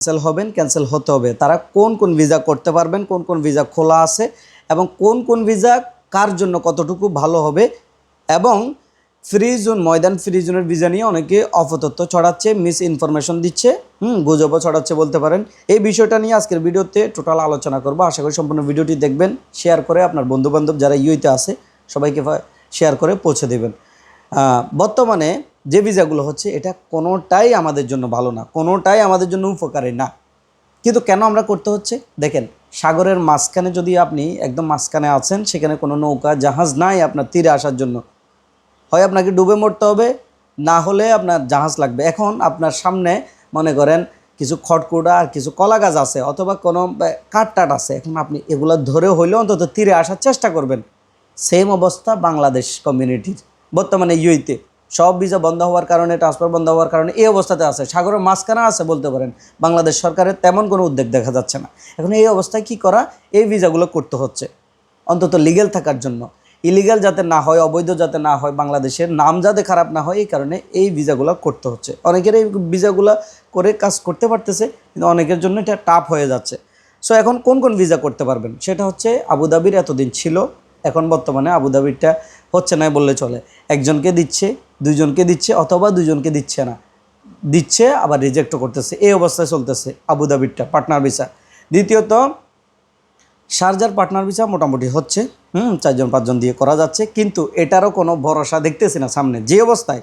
Cancel হবেন, cancel হতে হবে। তারা কোন কোন ভিসা করতে পারবেন, কোন কোন ভিসা খোলা আছে এবং কোন কোন ভিসা কার জন্য কতটুকু ভালো হবে, এবং ফ্রি জোন, ময়দান ফ্রি জোনের ভিসা নিয়ে অনেকে অপতথ্য ছড়াচ্ছে, মিস ইনফরমেশন দিচ্ছে, গুজবও ছড়াচ্ছে বলতে পারেন। এই বিষয়টা নিয়ে আজকের ভিডিওতে টোটাল আলোচনা করব। আশা করি সম্পূর্ণ ভিডিওটি দেখবেন, শেয়ার করে আপনার বন্ধুবান্ধব যারা ইউএইতে আছে সবাইকে শেয়ার করে পৌঁছে দেবেন। বর্তমানে যে ভিসাগুলো হচ্ছে এটা কোনোটাই আমাদের জন্য ভালো না, কোনোটাই আমাদের জন্য উপকারী না। কিন্তু কেন আমরা করতে হচ্ছে দেখেন, সাগরের মাঝখানে যদি আপনি একদম মাঝখানে আছেন, সেখানে কোনো নৌকা জাহাজ নাই আপনার তীরে আসার জন্য, হয় আপনাকে ডুবে মরতে হবে, না হলে আপনার জাহাজ লাগবে। এখন আপনার সামনে মনে করেন কিছু খড়কুড়া আর কিছু কলা গাছ আছে, অথবা কোনো কাঠ আছে, এখন আপনি এগুলো ধরে হইলেও অন্তত তীরে আসার চেষ্টা করবেন। সেম অবস্থা বাংলাদেশ কমিউনিটির বর্তমানে ইউএইতে সব ভিসা বন্ধ হওয়ার কারণে, ট্রান্সফার বন্ধ হওয়ার কারণে এই অবস্থাতে আছে। সাগরের মাঝখানে আছে বলতে পারেন, বাংলাদেশ সরকারের তেমন কোনো উদ্যোগ দেখা যাচ্ছে না। এখন এই অবস্থায় কি করা, এই ভিসাগুলো করতে হচ্ছে অন্তত লিগ্যাল থাকার জন্য, ইলিগাল যাতে না হয়, অবৈধ যাতে না হয়, বাংলাদেশের নাম যাতে খারাপ না হয়, এই কারণে এই ভিসাগুলো করতে হচ্ছে। অনেকের এই ভিসাগুলো করে কাজ করতে পারতেছে, কিন্তু অনেকের জন্য এটা টাফ হয়ে যাচ্ছে। সো এখন কোন কোন ভিসা করতে পারবেন সেটা হচ্ছে, আবুধাবির এতদিন ছিল, এখন বর্তমানে আবুধাবিরটা হচ্ছে না বললে চলে। একজনকে দিচ্ছে, দুইজনকে দিচ্ছে, অথবা দুজনকে দিচ্ছে না, দিচ্ছে আবার রিজেক্টও করতেছে, এই অবস্থায় চলতেছে আবুধাবিরটা পার্টনার ভিসা। দ্বিতীয়ত শারজার পার্টনার ভিসা মোটামুটি হচ্ছে, 4-5 জন দিয়ে করা যাচ্ছে, কিন্তু এটারও কোনো ভরসা দেখতেছি না সামনে। যে অবস্থায়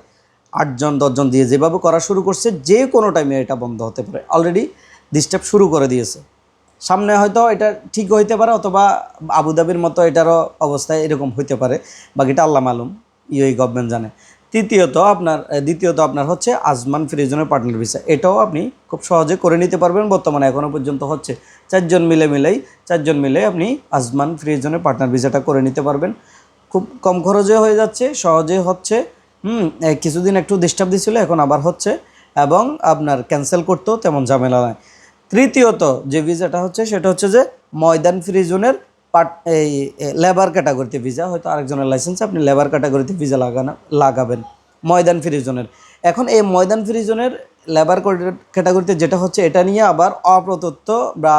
8-10 জন দিয়ে যেভাবে করা শুরু করছে, যে কোনো টাইমে এটা বন্ধ হতে পারে। অলরেডি ডিস্টার্ব শুরু করে দিয়েছে। সামনে হয়তো এটা ঠিক হইতে পারে, অথবা আবুধাবির মতো এটারও অবস্থায় এরকম হইতে পারে, বাকিটা আল্লাহ মালুম, গভর্নমেন্ট জানে। দ্বিতীয়ত আপনার হচ্ছে আজমান ফ্রি জোনের পার্টনার ভিসা, এটাও আপনি খুব সহজে করে নিতে পারবেন। বর্তমানে এখনও পর্যন্ত হচ্ছে 4 জন মিলে আপনি আজমান ফ্রি জোনের পার্টনার ভিসাটা করে নিতে পারবেন। খুব কম খরচে হয়ে যাচ্ছে, সহজে হচ্ছে। কিছুদিন একটু ডিস্টার্ব দিচ্ছিল, এখন আবার হচ্ছে, এবং আপনার ক্যান্সেল করতেও তেমন ঝামেলা নয়। তৃতীয়ত যে ভিসাটা হচ্ছে সেটা হচ্ছে যে ময়দান ফ্রি জোনের এই লেবার ক্যাটাগরিতে ভিসা, হয়তো আরেকজনের লাইসেন্সে আপনি লেবার ক্যাটাগরিতে ভিসা লাগাবেন ময়দান ফ্রি জোনের। এখন এই ময়দান ফ্রি জোনের লেবার ক্যাটাগরিতে যেটা হচ্ছে, এটা নিয়ে আবার অপ্রদত্ত বা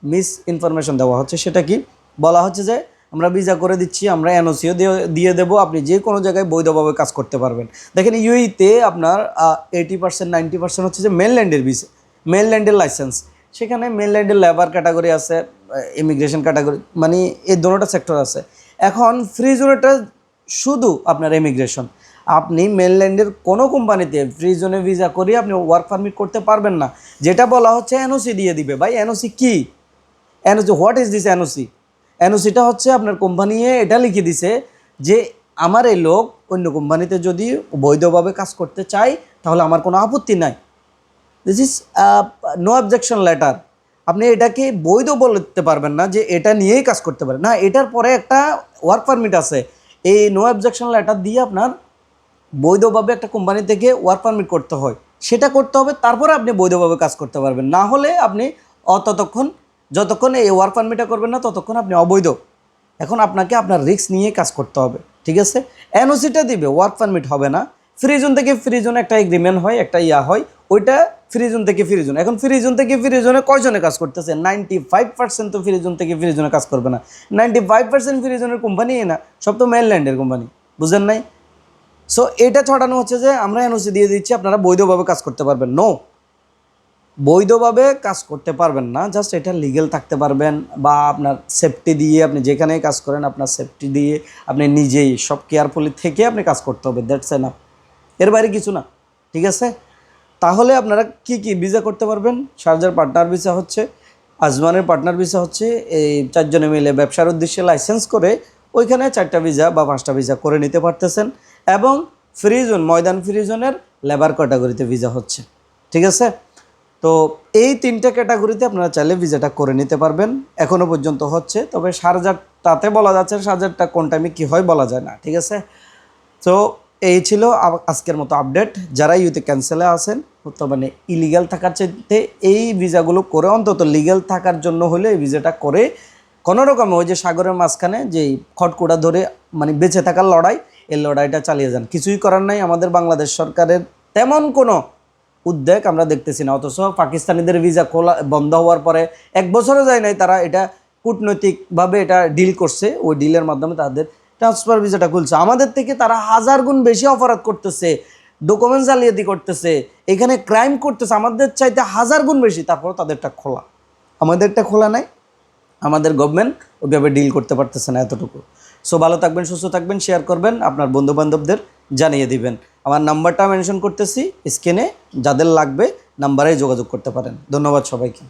মিস ইনফরমেশন দেওয়া হচ্ছে। সেটা কি বলা হচ্ছে যে আমরা ভিসা করে দিচ্ছি, আমরা এনওসিও দিয়ে দেবো, আপনি যে কোনো জায়গায় বৈধভাবে কাজ করতে পারবেন। দেখেন ইউএইতে আপনার 80% 90% হচ্ছে যে মেনল্যান্ডের ভিসা, মেনল্যান্ডের লাইসেন্স। সেখানে মেনল্যান্ডের লেবার ক্যাটাগরি আছে, ইমিগ্রেশন ক্যাটাগরি, মানে এই দুটোটা সেক্টর আছে। এখন ফ্রি জোনেটা শুধু আপনার ইমিগ্রেশন, আপনি মেনল্যান্ডের কোনো কোম্পানিতে ফ্রি জোনে ভিসা করিয়ে আপনি ওয়ার্ক পারমিট করতে পারবেন না। যেটা বলা হচ্ছে এনওসি দিয়ে দিবে। ভাই এনওসি কি? NOC what is this NOC? এনওসিটা হচ্ছে আপনার কোম্পানি এটা লিখে দিছে যে আমার এই লোক অন্য কোম্পানিতে যদি বৈধভাবে কাজ করতে চায় তাহলে আমার কোনো আপত্তি নাই। This is no objection letter. আপনি এটাকে বৈধ বলতে পারবেন না যে এটা নিয়েই কাজ করতে পারেন না, এটার পরে একটা ওয়ার্ক পারমিট আছে। এই নো অবজেকশন লেটার দিয়ে আপনার বৈধভাবে একটা কোম্পানি থেকে ওয়ার্ক পারমিট করতে হয়, সেটা করতে হবে, তারপরে আপনি বৈধভাবে কাজ করতে পারবেন। না হলে আপনি যতক্ষণ এই ওয়ার্ক পারমিটটা করবেন না ততক্ষণ আপনি অবৈধ। এখন আপনাকে আপনার রিস্ক নিয়ে কাজ করতে হবে, ঠিক আছে? এনওসিটা দিবে, ওয়ার্ক পারমিট হবে না। ফ্রি জোন থেকে ফ্রি জোনে একটা এগ্রিমেন্ট হয়, একটা হয়, ওইটা ফ্রি জোন থেকে ফ্রি জোন। এখন ফ্রি জোন থেকে ফ্রি জোনে কয়জনে কাজ করতেছে? 95% তো ফ্রি জোন থেকে ফ্রি জোনে কাজ করবে না। 95% ফ্রি জোনের কোম্পানি না, সব তো মেনল্যান্ডের কোম্পানি, বুঝেন নাই? সো এটা ছড়ানো হচ্ছে যে আমরা এনওসি দিয়ে দিচ্ছি, আপনারা বৈধভাবে কাজ করতে পারবেন। নো, বৈধভাবে কাজ করতে পারবেন না, জাস্ট এটা লিগ্যাল থাকতে পারবেন, বা আপনার সেফটি দিয়ে আপনি যেখানেই কাজ করেন আপনার সেফটি দিয়ে আপনি নিজেই সব কেয়ারফুলি থেকে আপনি কাজ করতে হবে, দ্যাটস এনাফ। এর বাইরে কিছু না, ঠিক আছে? তাহলে আপনারা কি কি ভিসা করতে পারবেন? শারজার পার্টনার ভিসা হচ্ছে, আজমানের পার্টনার ভিসা হচ্ছে, এই 4 জনে মিলে ব্যবসার উদ্দেশ্যে লাইসেন্স করে ওইখানে 4টা ভিসা বা 5টা ভিসা করে নিতে পারতেছেন। এবং ফ্রি জোন, ময়দান ফ্রি জোনের লেবার ক্যাটাগরিতে ভিসা হচ্ছে, ঠিক আছে? তো এই 3টা ক্যাটাগরিতে আপনারা চাইলে ভিসাটা করে নিতে পারবেন। এখনও পর্যন্ত হচ্ছে, তবে শারজারটাতে বলা যাচ্ছে, শারজারটা কোন টাইমে কী হয় বলা যায় না, ঠিক আছে? তো এই ছিল আজকের মতো আপডেট। যারা ইউতে ক্যান্সেলে আছেন, বর্তমানে ইলিগাল থাকার চাইতে এই ভিসাগুলো করে অন্তত লিগ্যাল থাকার জন্য হলে এই ভিসাটা করে কোনো রকমে ওই যে সাগরের মাঝখানে যেই খটকুটা ধরে মানে বেঁচে থাকার লড়াই, এই লড়াইটা চালিয়ে যান। কিছুই করার নাই, আমাদের বাংলাদেশ সরকারের তেমন কোনো উদ্বেগ আমরা দেখতেছি না। অথচ পাকিস্তানিদের ভিসা খোলা বন্ধ হওয়ার পরে 1 বছরও যায় নাই, তারা এটা কূটনৈতিকভাবে এটা ডিল করছে, ওই ডিলের মাধ্যমে তাদের ট্রান্সফার ভিসাটা খুলছে। আমাদের থেকে তারা 1000 গুণ বেশি অপরাধ করতেছে, ডকুমেন্ট জালিয়াতি করতেছে, এখানে ক্রাইম করতেছে আমাদের চাইতে 1000 গুণ বেশি, তারপর তাদেরটা খোলা, আমাদেরটা খোলা নাই। আমাদের গভর্নমেন্ট ওইভাবে ডিল করতে পারতেছে না এতটুকু। সো ভালো থাকবেন, সুস্থ থাকবেন, শেয়ার করবেন, আপনার বন্ধুবান্ধবদের জানিয়ে দিবেন। আমার নাম্বারটা মেনশন করতেছি স্ক্রিনে, যাদের লাগবে নাম্বারে যোগাযোগ করতে পারেন। ধন্যবাদ সবাইকে।